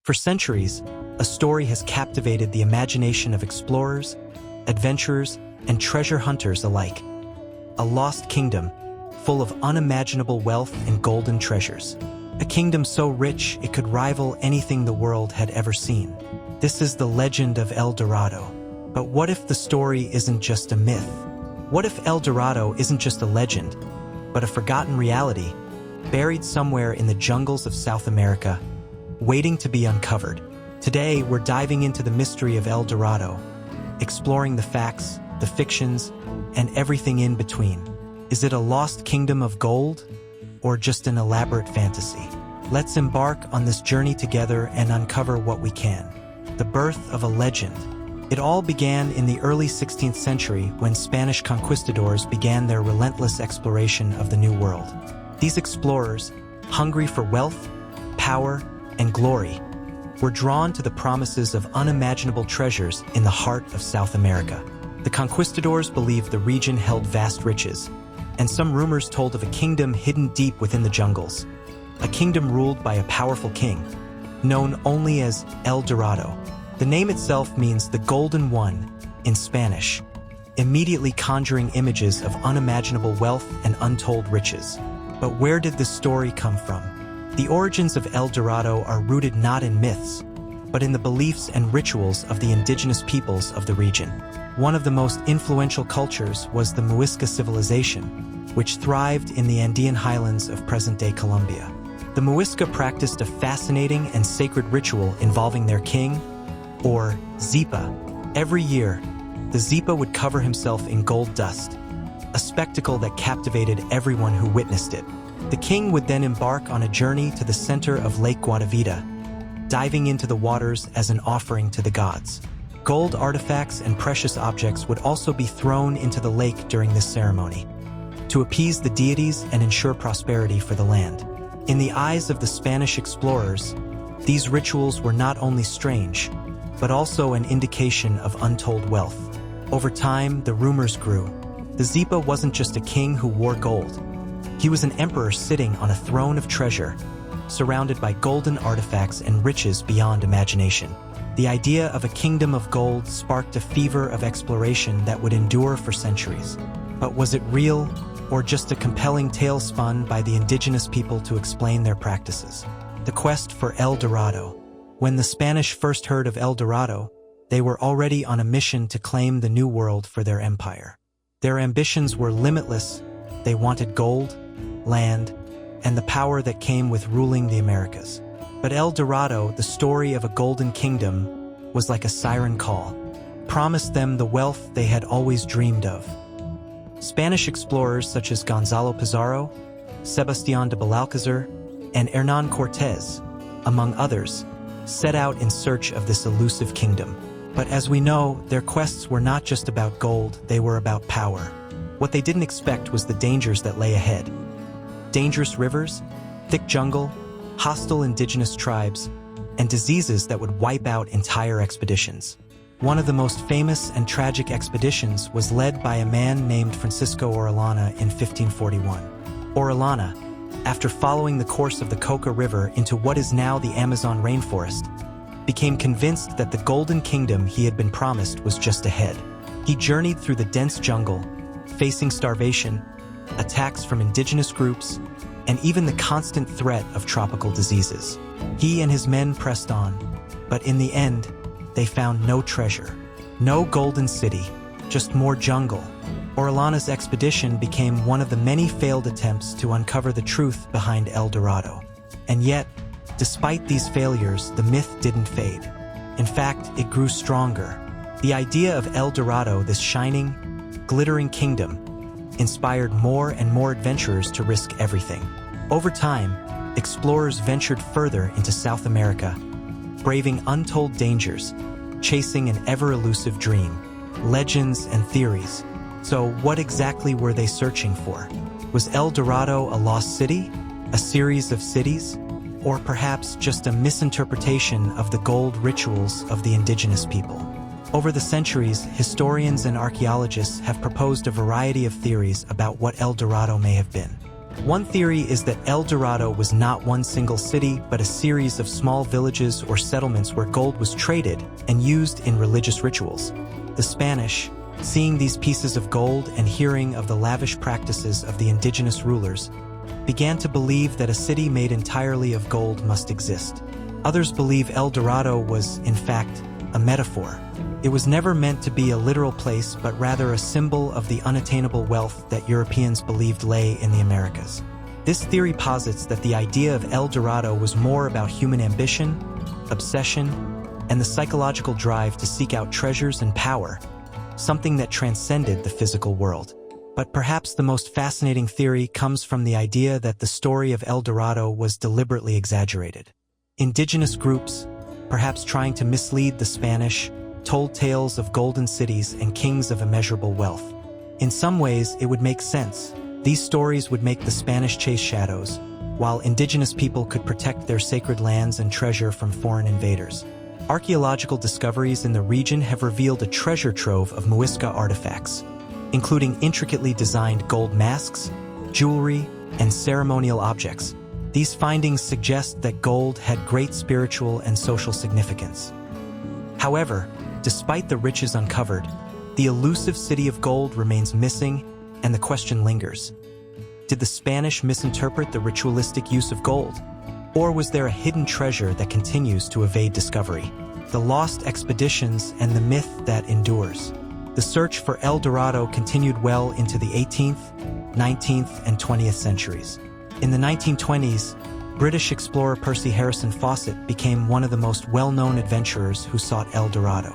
For centuries, a story has captivated the imagination of explorers, adventurers, and treasure hunters alike. A lost kingdom, full of unimaginable wealth and golden treasures. A kingdom so rich it could rival anything the world had ever seen. This is the legend of El Dorado. But what if the story isn't just a myth? What if El Dorado isn't just a legend, but a forgotten reality, buried somewhere in the jungles of South America, waiting to be uncovered? Today, we're diving into the mystery of El Dorado, exploring the facts, the fictions, and everything in between. Is it a lost kingdom of gold, or just an elaborate fantasy? Let's embark on this journey together and uncover what we can. The birth of a legend. It all began in the early 16th century when Spanish conquistadors began their relentless exploration of the New World. These explorers, hungry for wealth, power, and glory, were drawn to the promises of unimaginable treasures in the heart of South America. The conquistadors believed the region held vast riches, and some rumors told of a kingdom hidden deep within the jungles. A kingdom ruled by a powerful king, known only as El Dorado. The name itself means the Golden One in Spanish, immediately conjuring images of unimaginable wealth and untold riches. But where did this story come from? The origins of El Dorado are rooted not in myths, but in the beliefs and rituals of the indigenous peoples of the region. One of the most influential cultures was the Muisca civilization, which thrived in the Andean highlands of present-day Colombia. The Muisca practiced a fascinating and sacred ritual involving their king, or Zipa. Every year, the Zipa would cover himself in gold dust, a spectacle that captivated everyone who witnessed it. The king would then embark on a journey to the center of Lake Guatavita, diving into the waters as an offering to the gods. Gold artifacts and precious objects would also be thrown into the lake during this ceremony, to appease the deities and ensure prosperity for the land. In the eyes of the Spanish explorers, these rituals were not only strange, but also an indication of untold wealth. Over time, the rumors grew. The Zipa wasn't just a king who wore gold. He was an emperor sitting on a throne of treasure, surrounded by golden artifacts and riches beyond imagination. The idea of a kingdom of gold sparked a fever of exploration that would endure for centuries. But was it real, or just a compelling tale spun by the indigenous people to explain their practices? The quest for El Dorado. When the Spanish first heard of El Dorado, they were already on a mission to claim the New World for their empire. Their ambitions were limitless. They wanted gold, land, and the power that came with ruling the Americas. But El Dorado, the story of a golden kingdom, was like a siren call, promised them the wealth they had always dreamed of. Spanish explorers such as Gonzalo Pizarro, Sebastián de Belalcázar, and Hernán Cortés, among others, set out in search of this elusive kingdom. But as we know, their quests were not just about gold, they were about power. What they didn't expect was the dangers that lay ahead. Dangerous rivers, thick jungle, hostile indigenous tribes, and diseases that would wipe out entire expeditions. One of the most famous and tragic expeditions was led by a man named Francisco Orellana in 1541. Orellana, after following the course of the Coca River into what is now the Amazon rainforest, became convinced that the Golden Kingdom he had been promised was just ahead. He journeyed through the dense jungle, facing starvation, attacks from indigenous groups, and even the constant threat of tropical diseases. He and his men pressed on, but in the end, they found no treasure, no golden city, just more jungle. Orellana's expedition became one of the many failed attempts to uncover the truth behind El Dorado. And yet, despite these failures, the myth didn't fade. In fact, it grew stronger. The idea of El Dorado, this shining, glittering kingdom, inspired more and more adventurers to risk everything. Over time, explorers ventured further into South America, braving untold dangers, chasing an ever-elusive dream, legends and theories. So what exactly were they searching for? Was El Dorado a lost city, a series of cities, or perhaps just a misinterpretation of the gold rituals of the indigenous people? Over the centuries, historians and archaeologists have proposed a variety of theories about what El Dorado may have been. One theory is that El Dorado was not one single city, but a series of small villages or settlements where gold was traded and used in religious rituals. The Spanish, seeing these pieces of gold and hearing of the lavish practices of the indigenous rulers, began to believe that a city made entirely of gold must exist. Others believe El Dorado was, in fact, a metaphor. It was never meant to be a literal place, but rather a symbol of the unattainable wealth that Europeans believed lay in the Americas. This theory posits that the idea of El Dorado was more about human ambition, obsession, and the psychological drive to seek out treasures and power, something that transcended the physical world. But perhaps the most fascinating theory comes from the idea that the story of El Dorado was deliberately exaggerated. Indigenous groups, perhaps trying to mislead the Spanish, told tales of golden cities and kings of immeasurable wealth. In some ways, it would make sense. These stories would make the Spanish chase shadows, while indigenous people could protect their sacred lands and treasure from foreign invaders. Archaeological discoveries in the region have revealed a treasure trove of Muisca artifacts, including intricately designed gold masks, jewelry, and ceremonial objects. These findings suggest that gold had great spiritual and social significance. However, despite the riches uncovered, the elusive city of gold remains missing, and the question lingers. Did the Spanish misinterpret the ritualistic use of gold? Or was there a hidden treasure that continues to evade discovery? The lost expeditions and the myth that endures. The search for El Dorado continued well into the 18th, 19th, and 20th centuries. In the 1920s, British explorer Percy Harrison Fawcett became one of the most well-known adventurers who sought El Dorado.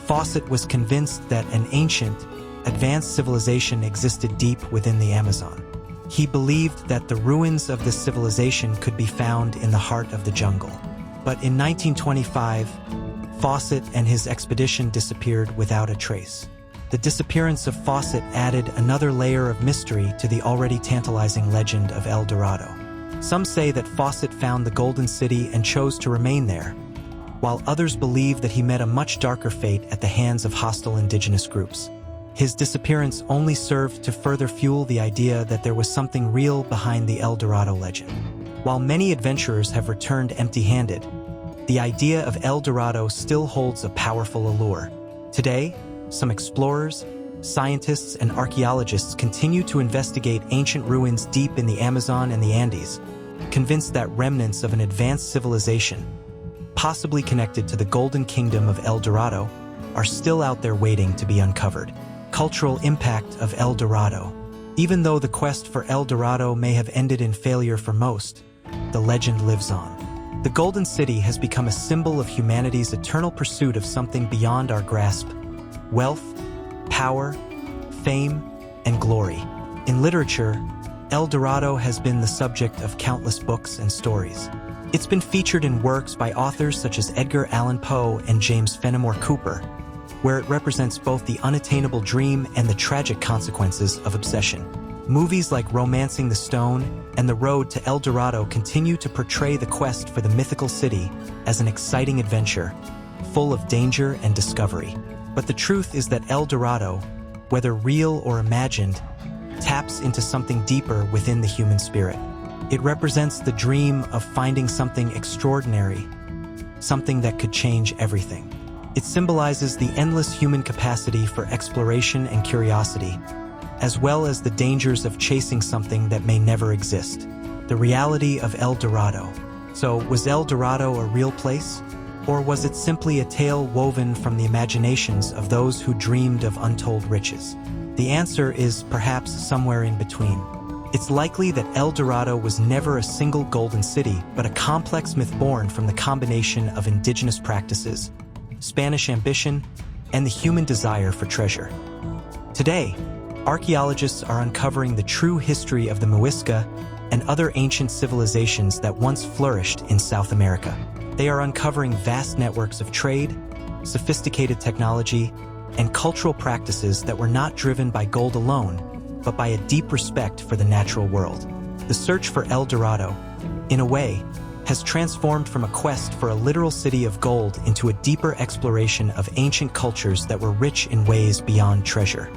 Fawcett was convinced that an ancient, advanced civilization existed deep within the Amazon. He believed that the ruins of this civilization could be found in the heart of the jungle. But in 1925, Fawcett and his expedition disappeared without a trace. The disappearance of Fawcett added another layer of mystery to the already tantalizing legend of El Dorado. Some say that Fawcett found the Golden City and chose to remain there, while others believe that he met a much darker fate at the hands of hostile indigenous groups. His disappearance only served to further fuel the idea that there was something real behind the El Dorado legend. While many adventurers have returned empty-handed, the idea of El Dorado still holds a powerful allure. Today, some explorers, scientists, and archaeologists continue to investigate ancient ruins deep in the Amazon and the Andes, convinced that remnants of an advanced civilization, possibly connected to the Golden Kingdom of El Dorado, are still out there waiting to be uncovered. Cultural impact of El Dorado. Even though the quest for El Dorado may have ended in failure for most, the legend lives on. The Golden City has become a symbol of humanity's eternal pursuit of something beyond our grasp: wealth, power, fame, and glory. In literature, El Dorado has been the subject of countless books and stories. It's been featured in works by authors such as Edgar Allan Poe and James Fenimore Cooper, where it represents both the unattainable dream and the tragic consequences of obsession. Movies like Romancing the Stone and The Road to El Dorado continue to portray the quest for the mythical city as an exciting adventure, full of danger and discovery. But the truth is that El Dorado, whether real or imagined, taps into something deeper within the human spirit. It represents the dream of finding something extraordinary, something that could change everything. It symbolizes the endless human capacity for exploration and curiosity, as well as the dangers of chasing something that may never exist. The reality of El Dorado. So, was El Dorado a real place? Or was it simply a tale woven from the imaginations of those who dreamed of untold riches? The answer is perhaps somewhere in between. It's likely that El Dorado was never a single golden city, but a complex myth born from the combination of indigenous practices, Spanish ambition, and the human desire for treasure. Today, archaeologists are uncovering the true history of the Muisca and other ancient civilizations that once flourished in South America. They are uncovering vast networks of trade, sophisticated technology, and cultural practices that were not driven by gold alone, but by a deep respect for the natural world. The search for El Dorado, in a way, has transformed from a quest for a literal city of gold into a deeper exploration of ancient cultures that were rich in ways beyond treasure.